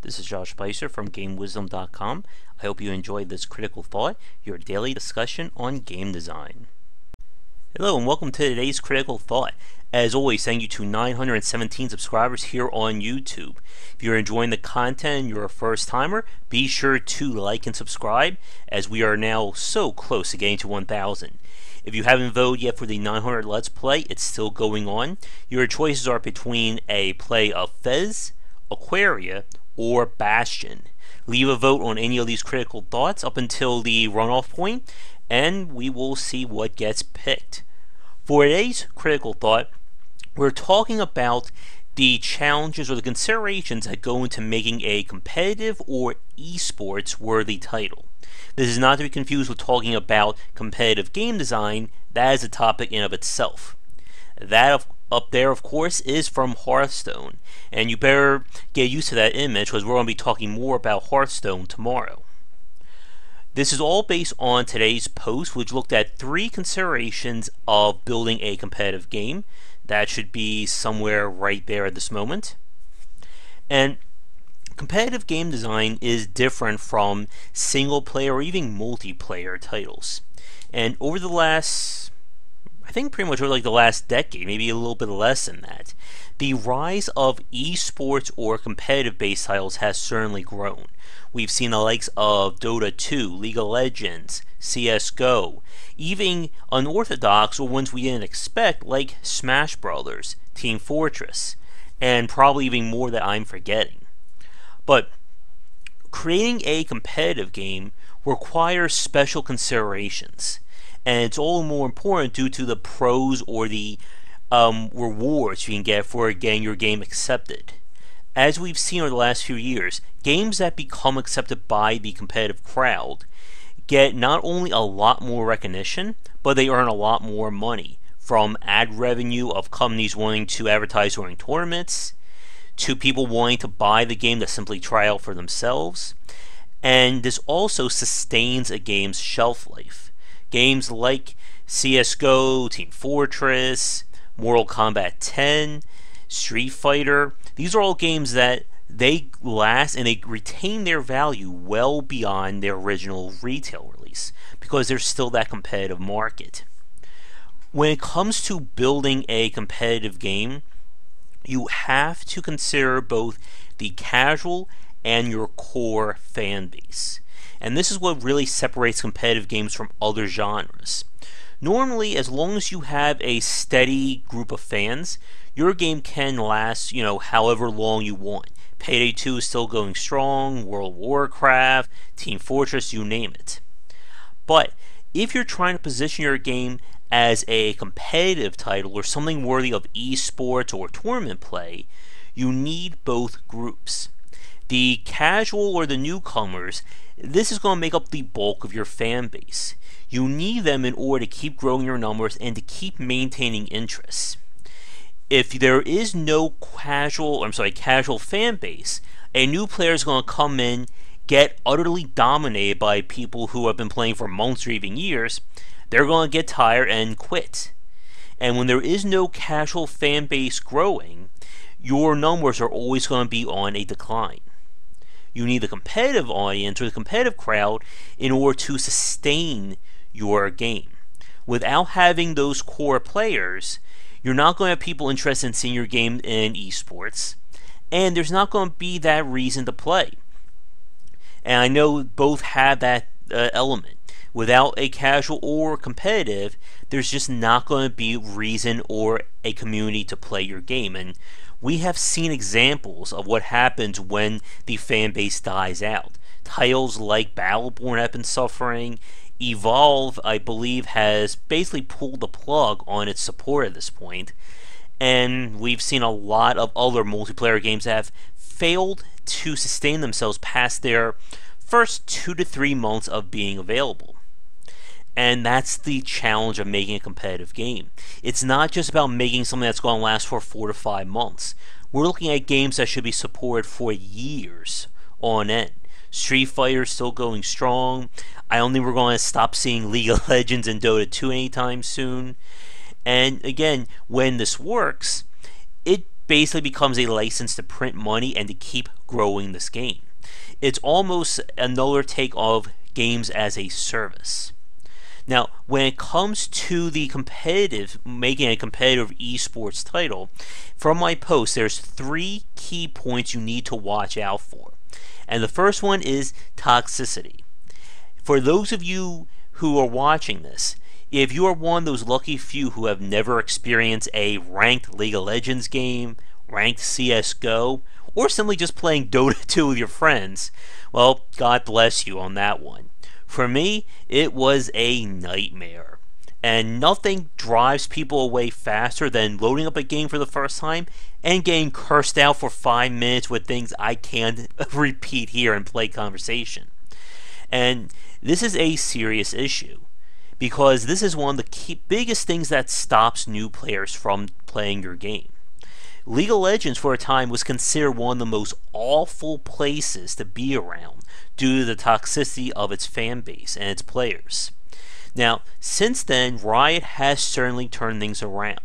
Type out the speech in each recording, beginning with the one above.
This is Josh Bycer from GameWisdom.com. I hope you enjoyed this Critical Thought, your daily discussion on game design. Hello and welcome to today's Critical Thought. As always, thank you to 917 subscribers here on YouTube. If you're enjoying the content and you're a first timer, be sure to like and subscribe, as we are now so close to getting to 1,000. If you haven't voted yet for the 900 Let's Play, it's still going on. Your choices are between a play of Fez, Aquaria, or Bastion. Leave a vote on any of these critical thoughts up until the runoff point, and we will see what gets picked. For today's critical thought, we're talking about the challenges or the considerations that go into making a competitive or esports worthy title. This is not to be confused with talking about competitive game design. That is a topic in of itself. That up there, of course, is from Hearthstone, and you better get used to that image because we're going to be talking more about Hearthstone tomorrow. This is all based on today's post, which looked at 3 considerations of building a competitive game. That should be somewhere right there at this moment. And competitive game design is different from single player or even multiplayer titles. And over the last, I think pretty much over like the last decade, maybe a little bit less than that, the rise of esports or competitive based titles has certainly grown. We've seen the likes of Dota 2, League of Legends, CSGO, even unorthodox or ones we didn't expect like Smash Brothers, Team Fortress, and probably even more that I'm forgetting. But creating a competitive game requires special considerations, and it's all the more important due to the pros or the rewards you can get for getting your game accepted. As we've seen over the last few years, games that become accepted by the competitive crowd get not only a lot more recognition, but they earn a lot more money, from ad revenue of companies wanting to advertise during tournaments, to people wanting to buy the game to simply try out for themselves. And this also sustains a game's shelf life. Games like CSGO, Team Fortress, Mortal Kombat 10, Street Fighter, these are all games that they last and they retain their value well beyond their original retail release because there's still that competitive market. When it comes to building a competitive game, you have to consider both the casual and your core fan base. And this is what really separates competitive games from other genres. Normally, as long as you have a steady group of fans, your game can last, however long you want. Payday 2 is still going strong, World of Warcraft, Team Fortress, you name it. But if you're trying to position your game as a competitive title or something worthy of esports or tournament play, you need both groups. The casual or the newcomers, this is going to make up the bulk of your fan base. You need them in order to keep growing your numbers and to keep maintaining interest. If there is no casual fan base, a new player is going to come in, get utterly dominated by people who have been playing for months or even years. They're going to get tired and quit. And when there is no casual fan base growing, your numbers are always going to be on a decline. You need the competitive audience or the competitive crowd in order to sustain your game. Without having those core players, you're not going to have people interested in seeing your game in esports, and there's not going to be that reason to play. And I know both have that element. Without a casual or competitive, there's just not going to be reason or a community to play your game. And we have seen examples of what happens when the fan base dies out. Titles like Battleborn have been suffering. Evolve, I believe, has basically pulled the plug on its support at this point. And we've seen a lot of other multiplayer games that have failed to sustain themselves past their first 2 to 3 months of being available. And that's the challenge of making a competitive game. It's not just about making something that's going to last for 4 to 5 months. We're looking at games that should be supported for years on end. Street Fighter is still going strong. I don't think we're going to stop seeing League of Legends and Dota 2 anytime soon. And again, when this works, it basically becomes a license to print money and to keep growing this game. It's almost another take of games as a service. Now, when it comes to the making a competitive esports title, from my post, there's 3 key points you need to watch out for. And the first one is toxicity. For those of you who are watching this, if you are one of those lucky few who have never experienced a ranked League of Legends game, ranked CSGO, or simply just playing Dota 2 with your friends, well, God bless you on that one. For me, it was a nightmare. And nothing drives people away faster than loading up a game for the first time and getting cursed out for 5 minutes with things I can't repeat here in play conversation. And this is a serious issue, because this is one of the biggest things that stops new players from playing your game. League of Legends for a time was considered one of the most awful places to be around due to the toxicity of its fan base and its players. Now, since then, Riot has certainly turned things around.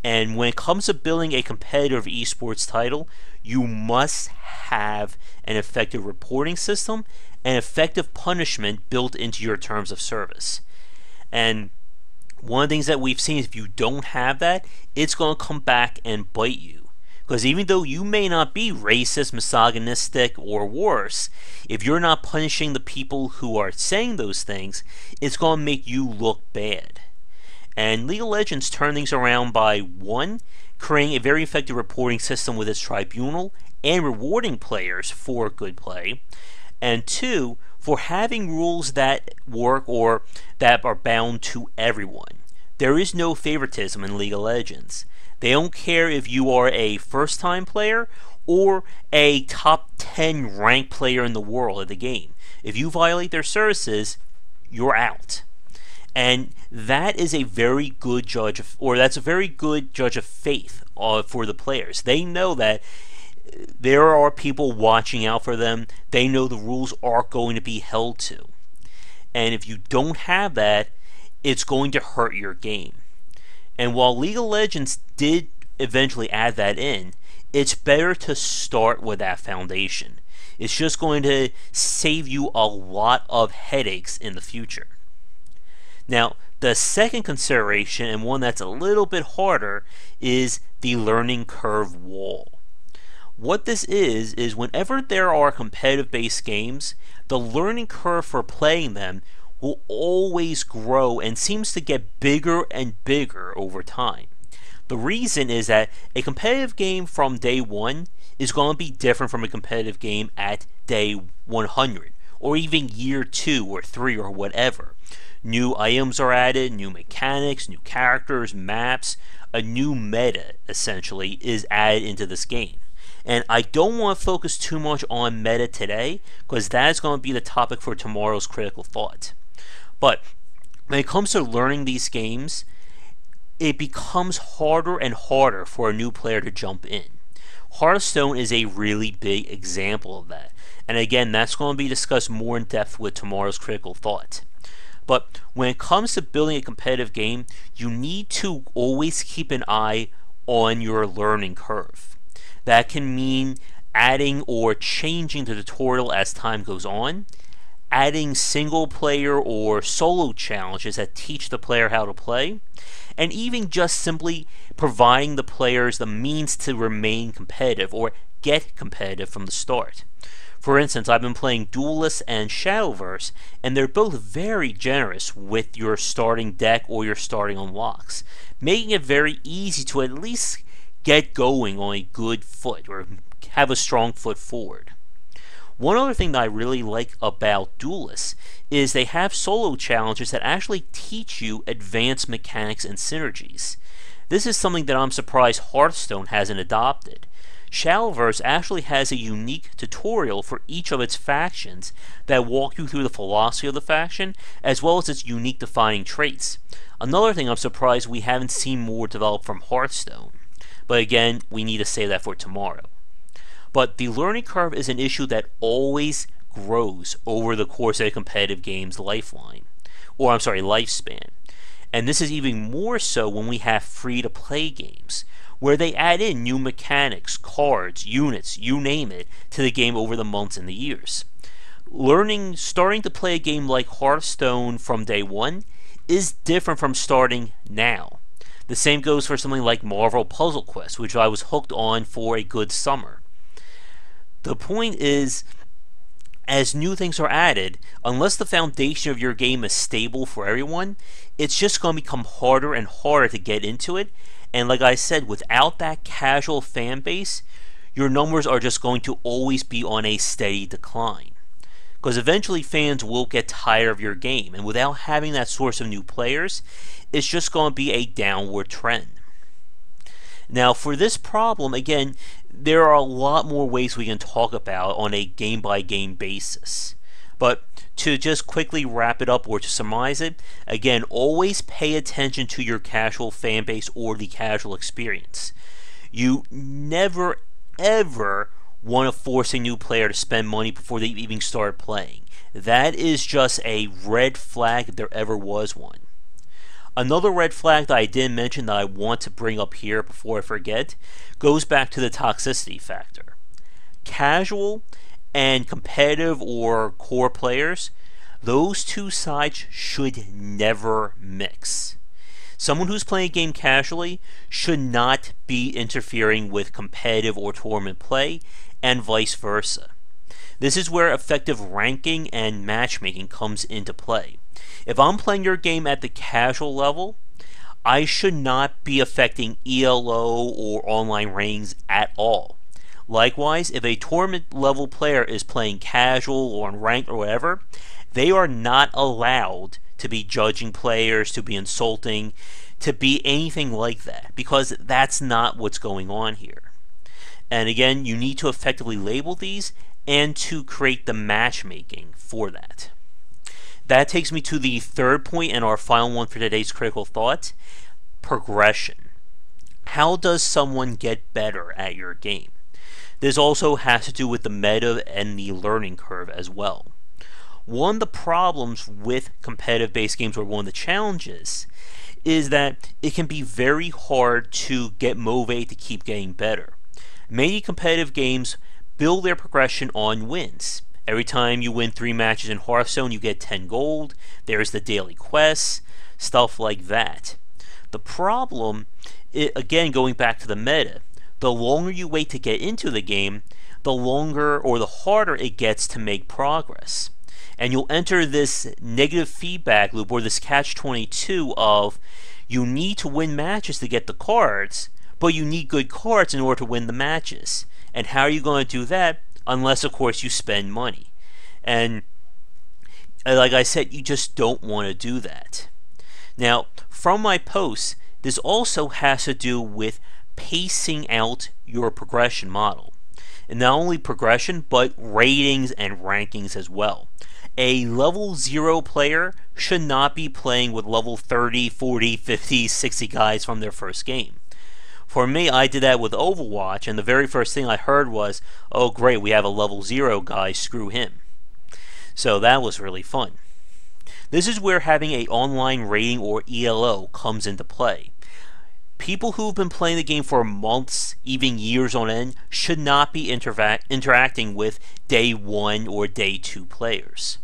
And when it comes to building a competitive esports title, you must have an effective reporting system and effective punishment built into your terms of service. And one of the things that we've seen is if you don't have that, it's going to come back and bite you. Because even though you may not be racist, misogynistic, or worse, if you're not punishing the people who are saying those things, it's going to make you look bad. And League of Legends turned things around by 1, creating a very effective reporting system with its tribunal and rewarding players for good play, and 2, for having rules that work or that are bound to everyone. There is no favoritism in League of Legends. They don't care if you are a first-time player or a top 10 ranked player in the world of the game. If you violate their services, you're out. And that is a very good judge of, or that's a very good judge of faith for the players. They know that there are people watching out for them. They know the rules are going to be held to. And if you don't have that, it's going to hurt your game. And while League of Legends did eventually add that in, it's better to start with that foundation. It's just going to save you a lot of headaches in the future. Now, the second consideration, and one that's a little bit harder, is the learning curve wall. What this is whenever there are competitive-based games, the learning curve for playing them will always grow and seems to get bigger and bigger over time. The reason is that a competitive game from day 1 is going to be different from a competitive game at day 100, or even year 2 or 3 or whatever. New items are added, new mechanics, new characters, maps, a new meta, essentially, is added into this game. And I don't want to focus too much on meta today, because that is going to be the topic for tomorrow's Critical Thought. But when it comes to learning these games, it becomes harder and harder for a new player to jump in. Hearthstone is a really big example of that. And again, that's going to be discussed more in depth with tomorrow's Critical Thought. But when it comes to building a competitive game, you need to always keep an eye on your learning curve. That can mean adding or changing the tutorial as time goes on, adding single player or solo challenges that teach the player how to play, and even just simply providing the players the means to remain competitive or get competitive from the start. For instance, I've been playing Duelist and Shadowverse, and they're both very generous with your starting deck or your starting unlocks, making it very easy to at least get going on a good foot or have a strong foot forward. One other thing that I really like about Duelists is they have solo challenges that actually teach you advanced mechanics and synergies. This is something that I'm surprised Hearthstone hasn't adopted. Shadowverse actually has a unique tutorial for each of its factions that walk you through the philosophy of the faction as well as its unique defining traits. Another thing I'm surprised we haven't seen more developed from Hearthstone. But again, we need to save that for tomorrow. But the learning curve is an issue that always grows over the course of a competitive game's lifespan. And this is even more so when we have free-to-play games, where they add in new mechanics, cards, units, you name it, to the game over the months and the years. Starting to play a game like Hearthstone from day one is different from starting now. The same goes for something like Marvel Puzzle Quest, which I was hooked on for a good summer. The point is, as new things are added, unless the foundation of your game is stable for everyone, it's just going to become harder and harder to get into it. And like I said, without that casual fan base, your numbers are just going to always be on a steady decline. Because eventually fans will get tired of your game, and without having that source of new players, it's just going to be a downward trend. Now, for this problem, again, there are a lot more ways we can talk about on a game-by-game basis. But to just quickly wrap it up or to surmise it, again, always pay attention to your casual fan base or the casual experience. You never, ever want to force a new player to spend money before they even start playing. That is just a red flag if there ever was one. Another red flag that I didn't mention that I want to bring up here before I forget goes back to the toxicity factor. Casual and competitive or core players, those two sides should never mix. Someone who's playing a game casually should not be interfering with competitive or tournament play, and vice versa. This is where effective ranking and matchmaking comes into play. If I'm playing your game at the casual level, I should not be affecting ELO or online ratings at all. Likewise, if a tournament level player is playing casual or unranked or whatever, they are not allowed to be judging players, to be insulting, to be anything like that, because that's not what's going on here. And again, you need to effectively label these and to create the matchmaking for that. That takes me to the third point and our final one for today's critical thought: progression. How does someone get better at your game? This also has to do with the meta and the learning curve as well. One of the problems with competitive based games, or one of the challenges, is that it can be very hard to get motivated to keep getting better. Many competitive games build their progression on wins. Every time you win 3 matches in Hearthstone, you get 10 gold. There's the daily quests, stuff like that. The problem, again going back to the meta, the longer you wait to get into the game, the longer or the harder it gets to make progress. And you'll enter this negative feedback loop, or this catch-22 of you need to win matches to get the cards, but you need good cards in order to win the matches. And how are you going to do that? Unless, of course, you spend money. And like I said, you just don't want to do that. Now, from my posts, this also has to do with pacing out your progression model. And not only progression, but ratings and rankings as well. A level 0 player should not be playing with level 30, 40, 50, 60 guys from their first game. For me, I did that with Overwatch, and the very first thing I heard was, oh great, we have a level 0 guy, screw him. So that was really fun. This is where having an online rating, or ELO, comes into play. People who've been playing the game for months, even years on end, should not be interacting with day 1 or day 2 players.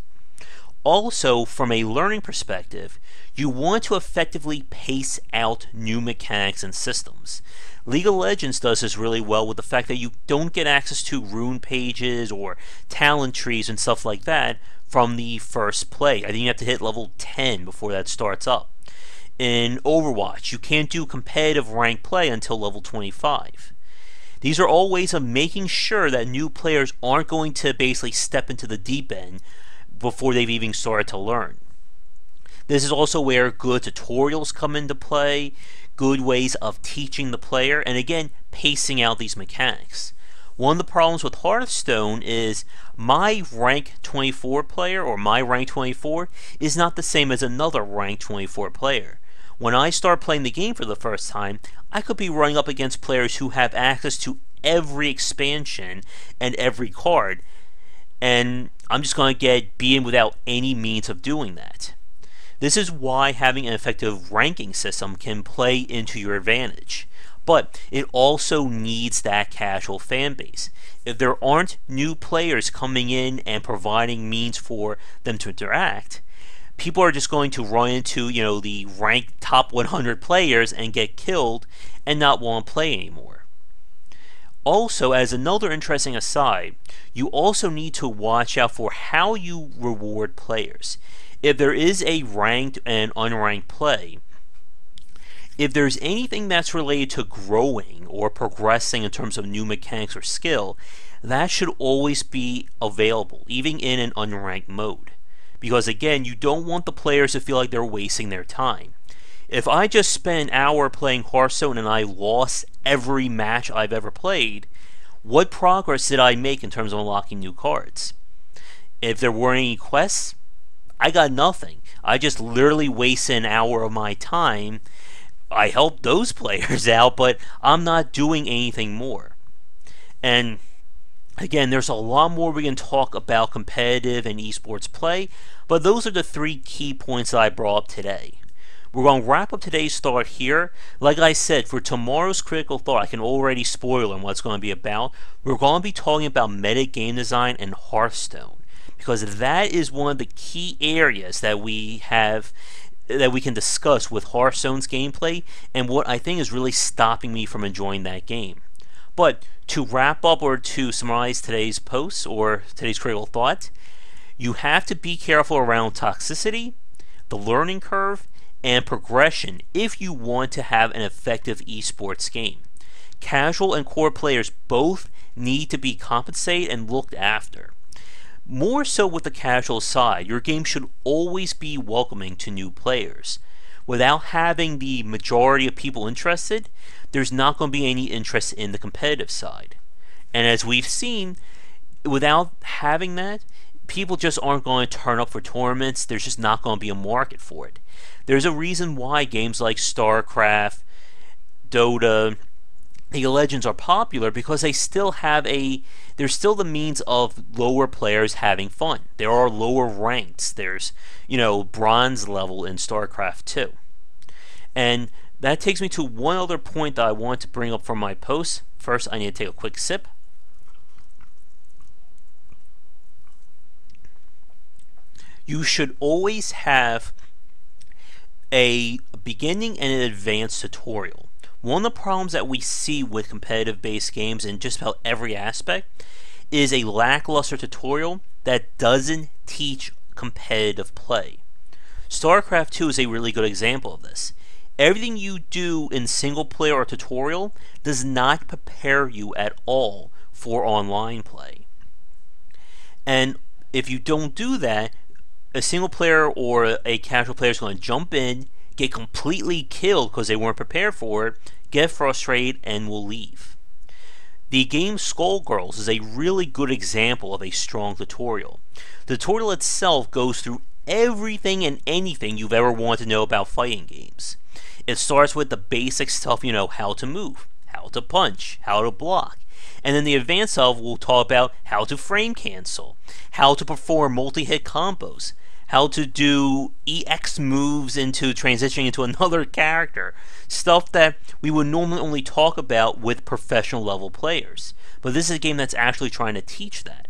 Also, from a learning perspective, you want to effectively pace out new mechanics and systems. League of Legends does this really well with the fact that you don't get access to rune pages or talent trees and stuff like that from the first play. I think you have to hit level 10 before that starts up. In Overwatch, you can't do competitive rank play until level 25. These are all ways of making sure that new players aren't going to basically step into the deep end before they've even started to learn. This is also where good tutorials come into play, good ways of teaching the player, and again, pacing out these mechanics. One of the problems with Hearthstone is my rank 24 player, or my rank 24, is not the same as another rank 24 player. When I start playing the game for the first time, I could be running up against players who have access to every expansion and every card, and I'm just going to get beaten without any means of doing that. This is why having an effective ranking system can play into your advantage. but it also needs that casual fan base. If there aren't new players coming in and providing means for them to interact, people are just going to run into, the ranked top 100 players and get killed and not want to play anymore. Also, as another interesting aside, you also need to watch out for how you reward players. If there is a ranked and unranked play, if there's anything that's related to growing or progressing in terms of new mechanics or skill, that should always be available, even in an unranked mode. Because again, you don't want the players to feel like they're wasting their time. If I just spent an hour playing Hearthstone and I lost every match I've ever played, what progress did I make in terms of unlocking new cards? If there weren't any quests, I got nothing. I just literally wasted an hour of my time. I helped those players out, but I'm not doing anything more. And again, there's a lot more we can talk about competitive and esports play, but those are the 3 key points that I brought up today. We're going to wrap up today's thought here. Like I said, for tomorrow's critical thought, I can already spoil on what it's going to be about. We're going to be talking about meta game design and Hearthstone, because that is one of the key areas that we can discuss with Hearthstone's gameplay, and what I think is really stopping me from enjoying that game. But to wrap up or to summarize today's post or today's critical thought, you have to be careful around toxicity, the learning curve, and progression if you want to have an effective esports game. Casual and core players both need to be compensated and looked after. More so with the casual side, your game should always be welcoming to new players. Without having the majority of people interested, there's not going to be any interest in the competitive side. And as we've seen, without having that, people just aren't going to turn up for tournaments. There's just not going to be a market for it. There's a reason why games like StarCraft, Dota, League of Legends are popular, because they still have there's still the means of lower players having fun. There are lower ranks. There's, bronze level in StarCraft 2. And that takes me to one other point that I want to bring up from my post. First, I need to take a quick sip. You should always have a beginning and an advanced tutorial. One of the problems that we see with competitive based games in just about every aspect is a lackluster tutorial that doesn't teach competitive play. StarCraft 2 is a really good example of this. Everything you do in single player or tutorial does not prepare you at all for online play. And if you don't do that, a single player or a casual player is going to jump in, get completely killed because they weren't prepared for it, get frustrated, and will leave. The game Skullgirls is a really good example of a strong tutorial. The tutorial itself goes through everything and anything you've ever wanted to know about fighting games. It starts with the basic stuff, how to move, how to punch, how to block. And then the advanced stuff will talk about how to frame cancel, how to perform multi-hit combos, how to do EX moves into transitioning into another character. Stuff that we would normally only talk about with professional level players. But this is a game that's actually trying to teach that.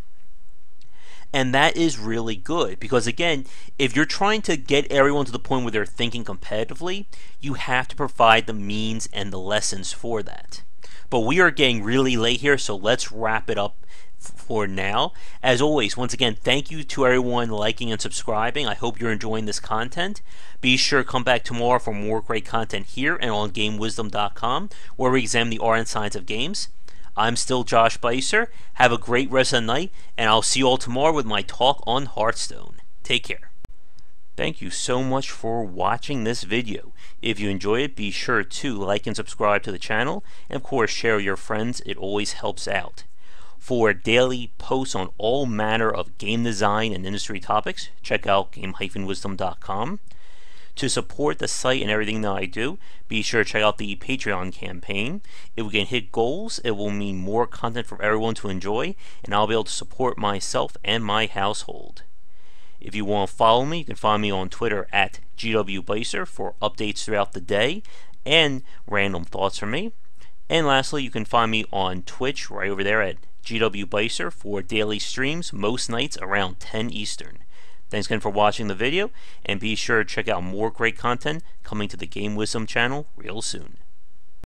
And that is really good, because again, if you're trying to get everyone to the point where they're thinking competitively, you have to provide the means and the lessons for that. But we are getting really late here, so let's wrap it up for now. As always, once again, thank you to everyone liking and subscribing. I hope you're enjoying this content. Be sure to come back tomorrow for more great content here and on GameWisdom.com, where we examine the art and science of games. I'm still Josh Bycer. Have a great rest of the night, and I'll see you all tomorrow with my talk on Hearthstone. Take care. Thank you so much for watching this video. If you enjoy it, be sure to like and subscribe to the channel, and of course share with your friends. It always helps out. For daily posts on all manner of game design and industry topics, check out game-wisdom.com. To support the site and everything that I do, be sure to check out the Patreon campaign. If we can hit goals, it will mean more content for everyone to enjoy, and I'll be able to support myself and my household. If you want to follow me, you can find me on Twitter at GWBycer for updates throughout the day and random thoughts from me. And lastly, you can find me on Twitch right over there at GW Bycer for daily streams most nights around 10 Eastern. Thanks again for watching the video, and be sure to check out more great content coming to the Game Wisdom channel real soon.